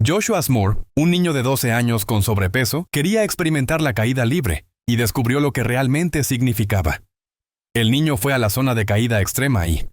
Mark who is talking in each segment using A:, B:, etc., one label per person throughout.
A: Joshua Moore, un niño de 12 años con sobrepeso, quería experimentar la caída libre y descubrió lo que realmente significaba. El niño fue a la zona de caída extrema y,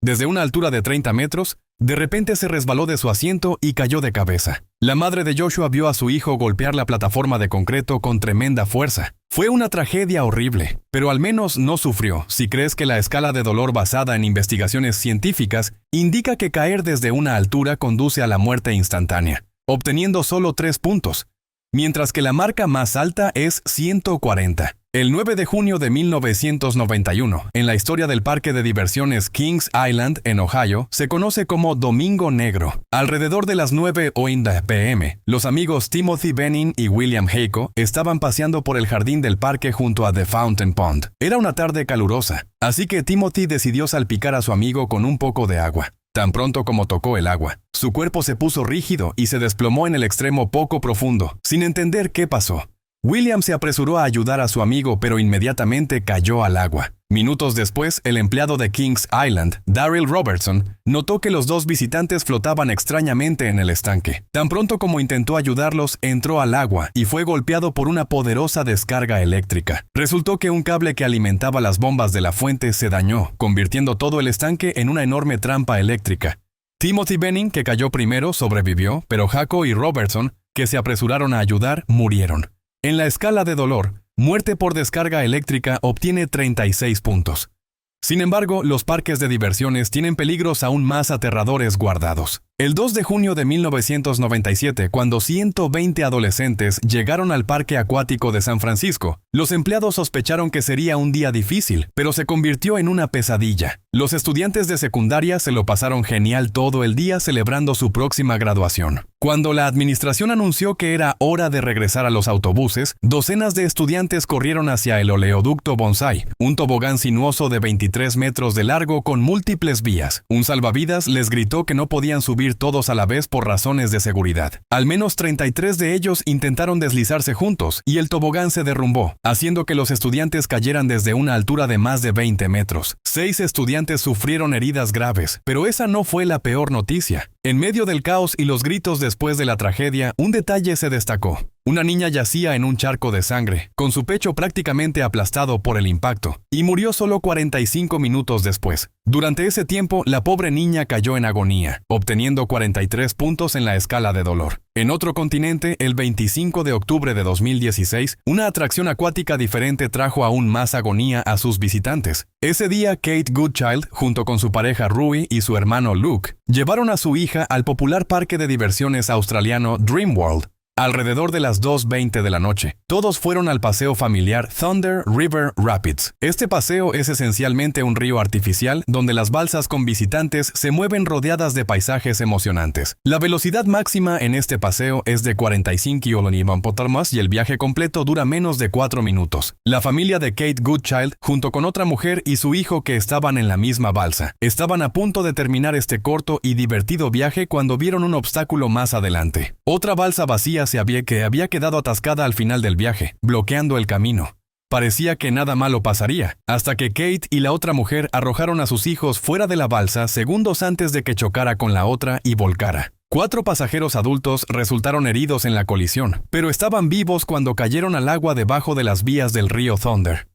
A: desde una altura de 30 metros, de repente se resbaló de su asiento y cayó de cabeza. La madre de Joshua vio a su hijo golpear la plataforma de concreto con tremenda fuerza. Fue una tragedia horrible, pero al menos no sufrió, si crees que la escala de dolor basada en investigaciones científicas indica que caer desde una altura conduce a la muerte instantánea, obteniendo solo 3 puntos, mientras que la marca más alta es 140. El 9 de junio de 1991, en la historia del parque de diversiones Kings Island en Ohio, se conoce como Domingo Negro. Alrededor de las 9:00 p.m., los amigos Timothy Benning y William Heiko estaban paseando por el jardín del parque junto a The Fountain Pond. Era una tarde calurosa, así que Timothy decidió salpicar a su amigo con un poco de agua. Tan pronto como tocó el agua, su cuerpo se puso rígido y se desplomó en el extremo poco profundo, sin entender qué pasó. William se apresuró a ayudar a su amigo, pero inmediatamente cayó al agua. Minutos después, el empleado de Kings Island, Daryl Robertson, notó que los dos visitantes flotaban extrañamente en el estanque. Tan pronto como intentó ayudarlos, entró al agua y fue golpeado por una poderosa descarga eléctrica. Resultó que un cable que alimentaba las bombas de la fuente se dañó, convirtiendo todo el estanque en una enorme trampa eléctrica. Timothy Benning, que cayó primero, sobrevivió, pero Heiko y Robertson, que se apresuraron a ayudar, murieron. En la escala de dolor, muerte por descarga eléctrica obtiene 36 puntos. Sin embargo, los parques de diversiones tienen peligros aún más aterradores guardados. El 2 de junio de 1997, cuando 120 adolescentes llegaron al Parque Acuático de San Francisco, los empleados sospecharon que sería un día difícil, pero se convirtió en una pesadilla. Los estudiantes de secundaria se lo pasaron genial todo el día celebrando su próxima graduación. Cuando la administración anunció que era hora de regresar a los autobuses, docenas de estudiantes corrieron hacia el oleoducto Bonsai, un tobogán sinuoso de 23 metros de largo con múltiples vías. Un salvavidas les gritó que no podían subir todos a la vez por razones de seguridad. Al menos 33 de ellos intentaron deslizarse juntos y el tobogán se derrumbó, haciendo que los estudiantes cayeran desde una altura de más de 20 metros. 6 estudiantes sufrieron heridas graves, pero esa no fue la peor noticia. En medio del caos y los gritos después de la tragedia, un detalle se destacó. Una niña yacía en un charco de sangre, con su pecho prácticamente aplastado por el impacto, y murió solo 45 minutos después. Durante ese tiempo, la pobre niña cayó en agonía, obteniendo 43 puntos en la escala de dolor. En otro continente, el 25 de octubre de 2016, una atracción acuática diferente trajo aún más agonía a sus visitantes. Ese día, Kate Goodchild, junto con su pareja Rui y su hermano Luke, llevaron a su hija al popular parque de diversiones australiano Dreamworld. Alrededor de las 2:20 de la noche, todos fueron al paseo familiar Thunder River Rapids. Este paseo es esencialmente un río artificial donde las balsas con visitantes se mueven rodeadas de paisajes emocionantes. La velocidad máxima en este paseo es de 45 km/h y el viaje completo dura menos de 4 minutos. La familia de Kate Goodchild, junto con otra mujer y su hijo que estaban en la misma balsa, estaban a punto de terminar este corto y divertido viaje cuando vieron un obstáculo más adelante. Otra balsa vacía había quedado atascada al final del viaje, bloqueando el camino. Parecía que nada malo pasaría, hasta que Kate y la otra mujer arrojaron a sus hijos fuera de la balsa segundos antes de que chocara con la otra y volcara. 4 pasajeros adultos resultaron heridos en la colisión, pero estaban vivos cuando cayeron al agua debajo de las vías del río Thunder.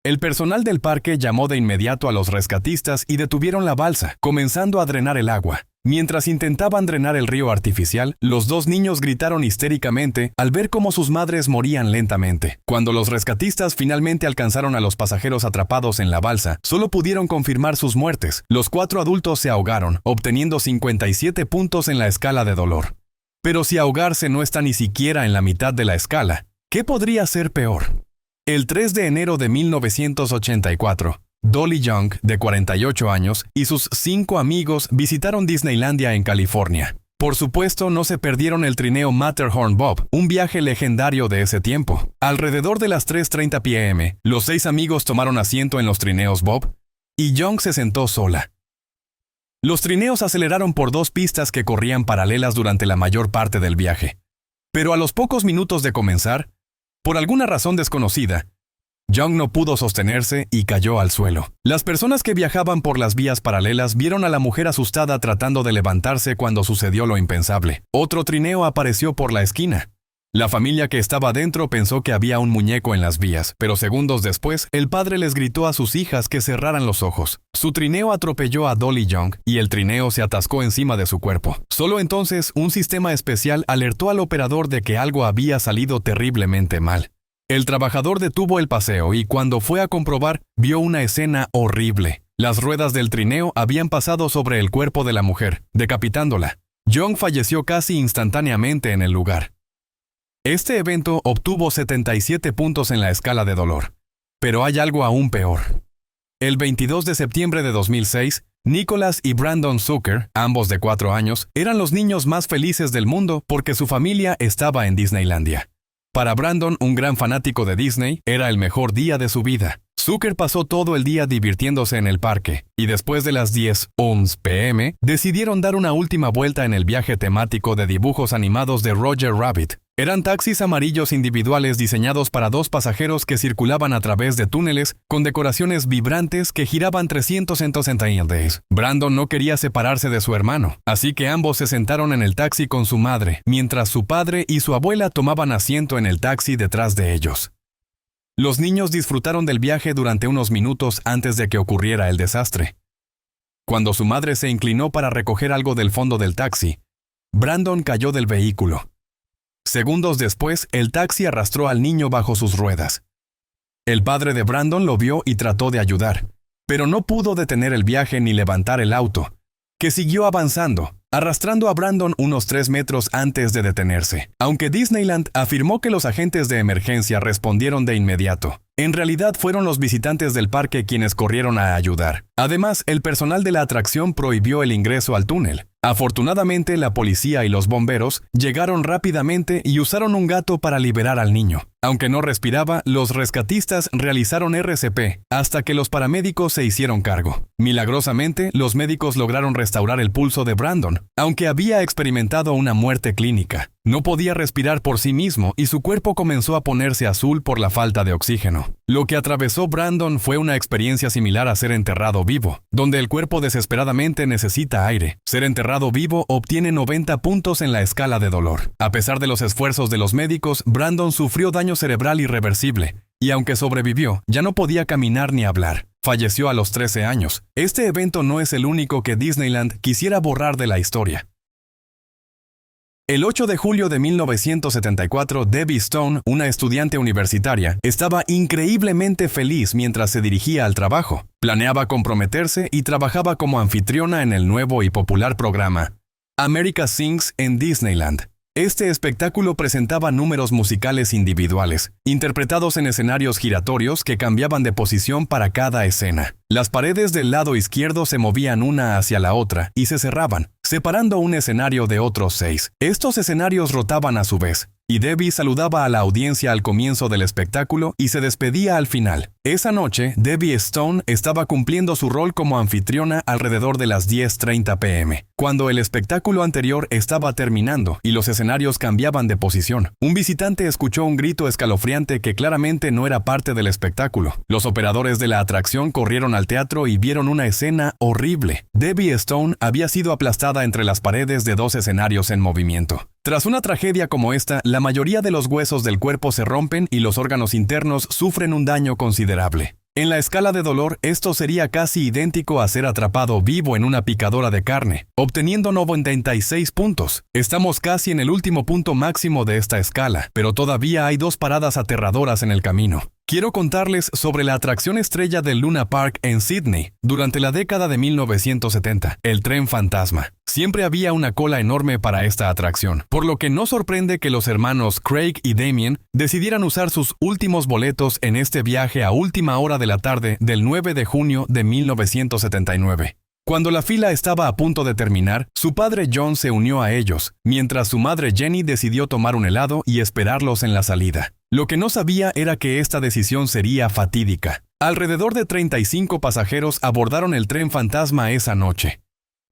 A: El personal del parque llamó de inmediato a los rescatistas y detuvieron la balsa, comenzando a drenar el agua. Mientras intentaban drenar el río artificial, los 2 niños gritaron histéricamente al ver cómo sus madres morían lentamente. Cuando los rescatistas finalmente alcanzaron a los pasajeros atrapados en la balsa, solo pudieron confirmar sus muertes. Los 4 adultos se ahogaron, obteniendo 57 puntos en la escala de dolor. Pero si ahogarse no está ni siquiera en la mitad de la escala, ¿qué podría ser peor? El 3 de enero de 1984, Dolly Young, de 48 años, y sus 5 amigos visitaron Disneylandia en California. Por supuesto, no se perdieron el trineo Matterhorn Bob, un viaje legendario de ese tiempo. Alrededor de las 3:30 p.m., los 6 amigos tomaron asiento en los trineos Bob, y Young se sentó sola. Los trineos aceleraron por 2 pistas que corrían paralelas durante la mayor parte del viaje. Pero a los pocos minutos de comenzar, por alguna razón desconocida, Young no pudo sostenerse y cayó al suelo. Las personas que viajaban por las vías paralelas vieron a la mujer asustada tratando de levantarse cuando sucedió lo impensable. Otro trineo apareció por la esquina. La familia que estaba dentro pensó que había un muñeco en las vías, pero segundos después, el padre les gritó a sus hijas que cerraran los ojos. Su trineo atropelló a Dolly Young y el trineo se atascó encima de su cuerpo. Solo entonces, un sistema especial alertó al operador de que algo había salido terriblemente mal. El trabajador detuvo el paseo y cuando fue a comprobar, vio una escena horrible. Las ruedas del trineo habían pasado sobre el cuerpo de la mujer, decapitándola. Young falleció casi instantáneamente en el lugar. Este evento obtuvo 77 puntos en la escala de dolor. Pero hay algo aún peor. El 22 de septiembre de 2006, Nicholas y Brandon Zucker, ambos de 4 años, eran los niños más felices del mundo porque su familia estaba en Disneylandia. Para Brandon, un gran fanático de Disney, era el mejor día de su vida. Zucker pasó todo el día divirtiéndose en el parque, y después de las 10:11 p.m., decidieron dar una última vuelta en el viaje temático de dibujos animados de Roger Rabbit. Eran taxis amarillos individuales diseñados para 2 pasajeros que circulaban a través de túneles con decoraciones vibrantes que giraban 360 grados. Brandon no quería separarse de su hermano, así que ambos se sentaron en el taxi con su madre, mientras su padre y su abuela tomaban asiento en el taxi detrás de ellos. Los niños disfrutaron del viaje durante unos minutos antes de que ocurriera el desastre. Cuando su madre se inclinó para recoger algo del fondo del taxi, Brandon cayó del vehículo. Segundos después, el taxi arrastró al niño bajo sus ruedas. El padre de Brandon lo vio y trató de ayudar, pero no pudo detener el viaje ni levantar el auto, que siguió avanzando, arrastrando a Brandon unos 3 metros antes de detenerse. Aunque Disneyland afirmó que los agentes de emergencia respondieron de inmediato, en realidad fueron los visitantes del parque quienes corrieron a ayudar. Además, el personal de la atracción prohibió el ingreso al túnel. Afortunadamente, la policía y los bomberos llegaron rápidamente y usaron un gato para liberar al niño. Aunque no respiraba, los rescatistas realizaron RCP hasta que los paramédicos se hicieron cargo. Milagrosamente, los médicos lograron restaurar el pulso de Brandon, aunque había experimentado una muerte clínica. No podía respirar por sí mismo y su cuerpo comenzó a ponerse azul por la falta de oxígeno. Lo que atravesó Brandon fue una experiencia similar a ser enterrado vivo, donde el cuerpo desesperadamente necesita aire. Ser enterrado vivo obtiene 90 puntos en la escala de dolor. A pesar de los esfuerzos de los médicos, Brandon sufrió daño cerebral irreversible, y aunque sobrevivió, ya no podía caminar ni hablar. Falleció a los 13 años. Este evento no es el único que Disneyland quisiera borrar de la historia. El 8 de julio de 1974, Debbie Stone, una estudiante universitaria, estaba increíblemente feliz mientras se dirigía al trabajo. Planeaba comprometerse y trabajaba como anfitriona en el nuevo y popular programa America Sings en Disneyland. Este espectáculo presentaba números musicales individuales, interpretados en escenarios giratorios que cambiaban de posición para cada escena. Las paredes del lado izquierdo se movían una hacia la otra y se cerraban, separando un escenario de otros 6. Estos escenarios rotaban a su vez, y Debbie saludaba a la audiencia al comienzo del espectáculo y se despedía al final. Esa noche, Debbie Stone estaba cumpliendo su rol como anfitriona alrededor de las 10:30 p.m., cuando el espectáculo anterior estaba terminando y los escenarios cambiaban de posición. Un visitante escuchó un grito escalofriante que claramente no era parte del espectáculo. Los operadores de la atracción corrieron al teatro y vieron una escena horrible. Debbie Stone había sido aplastada entre las paredes de 2 escenarios en movimiento. Tras una tragedia como esta, la mayoría de los huesos del cuerpo se rompen y los órganos internos sufren un daño considerable. En la escala de dolor, esto sería casi idéntico a ser atrapado vivo en una picadora de carne, obteniendo 96 puntos. Estamos casi en el último punto máximo de esta escala, pero todavía hay 2 paradas aterradoras en el camino. Quiero contarles sobre la atracción estrella del Luna Park en Sydney durante la década de 1970, el tren fantasma. Siempre había una cola enorme para esta atracción, por lo que no sorprende que los hermanos Craig y Damien decidieran usar sus últimos boletos en este viaje a última hora de la tarde del 9 de junio de 1979. Cuando la fila estaba a punto de terminar, su padre John se unió a ellos, mientras su madre Jenny decidió tomar un helado y esperarlos en la salida. Lo que no sabía era que esta decisión sería fatídica. Alrededor de 35 pasajeros abordaron el tren fantasma esa noche.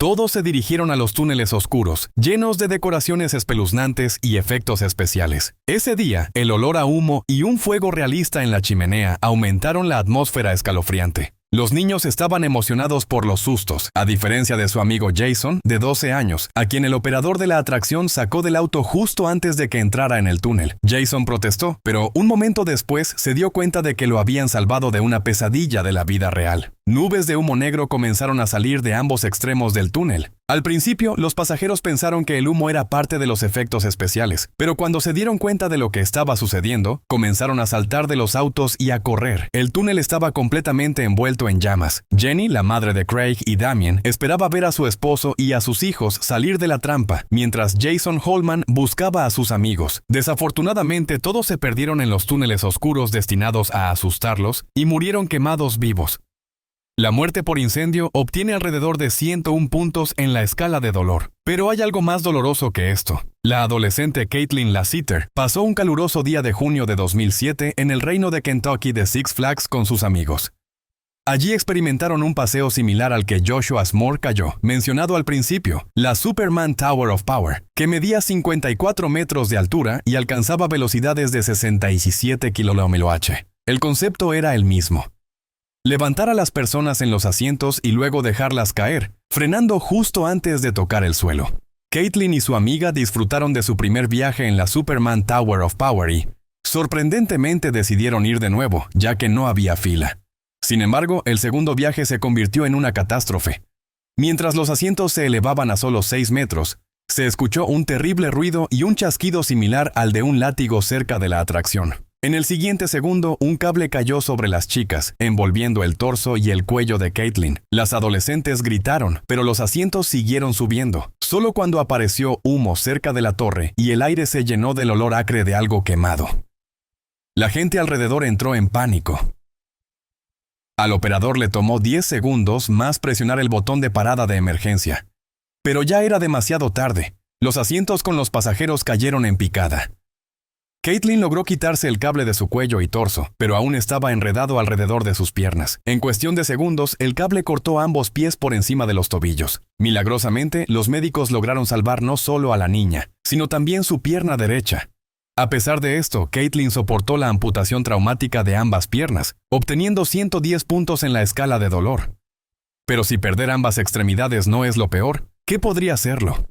A: Todos se dirigieron a los túneles oscuros, llenos de decoraciones espeluznantes y efectos especiales. Ese día, el olor a humo y un fuego realista en la chimenea aumentaron la atmósfera escalofriante. Los niños estaban emocionados por los sustos, a diferencia de su amigo Jason, de 12 años, a quien el operador de la atracción sacó del auto justo antes de que entrara en el túnel. Jason protestó, pero un momento después se dio cuenta de que lo habían salvado de una pesadilla de la vida real. Nubes de humo negro comenzaron a salir de ambos extremos del túnel. Al principio, los pasajeros pensaron que el humo era parte de los efectos especiales, pero cuando se dieron cuenta de lo que estaba sucediendo, comenzaron a saltar de los autos y a correr. El túnel estaba completamente envuelto en llamas. Jenny, la madre de Craig y Damien, esperaba ver a su esposo y a sus hijos salir de la trampa, mientras Jason Holman buscaba a sus amigos. Desafortunadamente, todos se perdieron en los túneles oscuros destinados a asustarlos y murieron quemados vivos. La muerte por incendio obtiene alrededor de 101 puntos en la escala de dolor. Pero hay algo más doloroso que esto. La adolescente Caitlin Lassiter pasó un caluroso día de junio de 2007 en el reino de Kentucky de Six Flags con sus amigos. Allí experimentaron un paseo similar al que Joshua S'more cayó, mencionado al principio, la Superman Tower of Power, que medía 54 metros de altura y alcanzaba velocidades de 67 km/h. El concepto era el mismo. Levantar a las personas en los asientos y luego dejarlas caer, frenando justo antes de tocar el suelo. Caitlin y su amiga disfrutaron de su primer viaje en la Superman Tower of Power y, sorprendentemente, decidieron ir de nuevo, ya que no había fila. Sin embargo, el segundo viaje se convirtió en una catástrofe. Mientras los asientos se elevaban a solo 6 metros, se escuchó un terrible ruido y un chasquido similar al de un látigo cerca de la atracción. En el siguiente segundo, un cable cayó sobre las chicas, envolviendo el torso y el cuello de Caitlin. Las adolescentes gritaron, pero los asientos siguieron subiendo. Solo cuando apareció humo cerca de la torre y el aire se llenó del olor acre de algo quemado. La gente alrededor entró en pánico. Al operador le tomó 10 segundos más presionar el botón de parada de emergencia. Pero ya era demasiado tarde. Los asientos con los pasajeros cayeron en picada. Caitlin logró quitarse el cable de su cuello y torso, pero aún estaba enredado alrededor de sus piernas. En cuestión de segundos, el cable cortó ambos pies por encima de los tobillos. Milagrosamente, los médicos lograron salvar no solo a la niña, sino también su pierna derecha. A pesar de esto, Caitlin soportó la amputación traumática de ambas piernas, obteniendo 110 puntos en la escala de dolor. Pero si perder ambas extremidades no es lo peor, ¿qué podría serlo?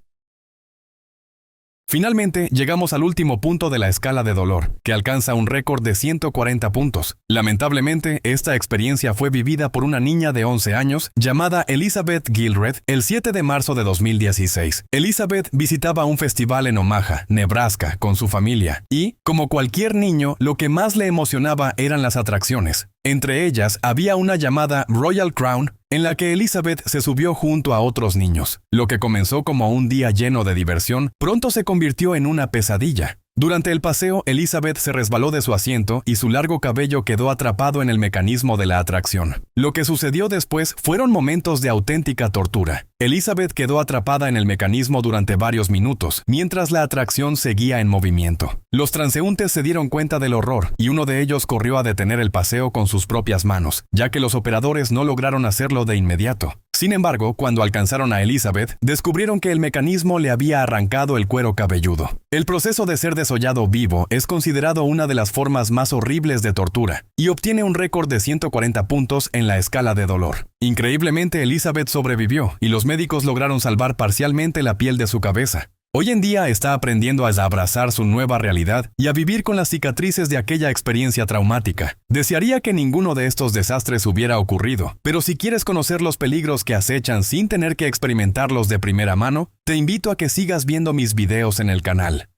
A: Finalmente, llegamos al último punto de la escala de dolor, que alcanza un récord de 140 puntos. Lamentablemente, esta experiencia fue vivida por una niña de 11 años llamada Elizabeth Gilred el 7 de marzo de 2016. Elizabeth visitaba un festival en Omaha, Nebraska, con su familia, y, como cualquier niño, lo que más le emocionaba eran las atracciones. Entre ellas había una llamada Royal Crown, en la que Elizabeth se subió junto a otros niños. Lo que comenzó como un día lleno de diversión, pronto se convirtió en una pesadilla. Durante el paseo, Elizabeth se resbaló de su asiento y su largo cabello quedó atrapado en el mecanismo de la atracción. Lo que sucedió después fueron momentos de auténtica tortura. Elizabeth quedó atrapada en el mecanismo durante varios minutos, mientras la atracción seguía en movimiento. Los transeúntes se dieron cuenta del horror, y uno de ellos corrió a detener el paseo con sus propias manos, ya que los operadores no lograron hacerlo de inmediato. Sin embargo, cuando alcanzaron a Elizabeth, descubrieron que el mecanismo le había arrancado el cuero cabelludo. El proceso de ser desollado vivo es considerado una de las formas más horribles de tortura, y obtiene un récord de 140 puntos en la escala de dolor. Increíblemente, Elizabeth sobrevivió, y los médicos lograron salvar parcialmente la piel de su cabeza. Hoy en día está aprendiendo a abrazar su nueva realidad y a vivir con las cicatrices de aquella experiencia traumática. Desearía que ninguno de estos desastres hubiera ocurrido, pero si quieres conocer los peligros que acechan sin tener que experimentarlos de primera mano, te invito a que sigas viendo mis videos en el canal.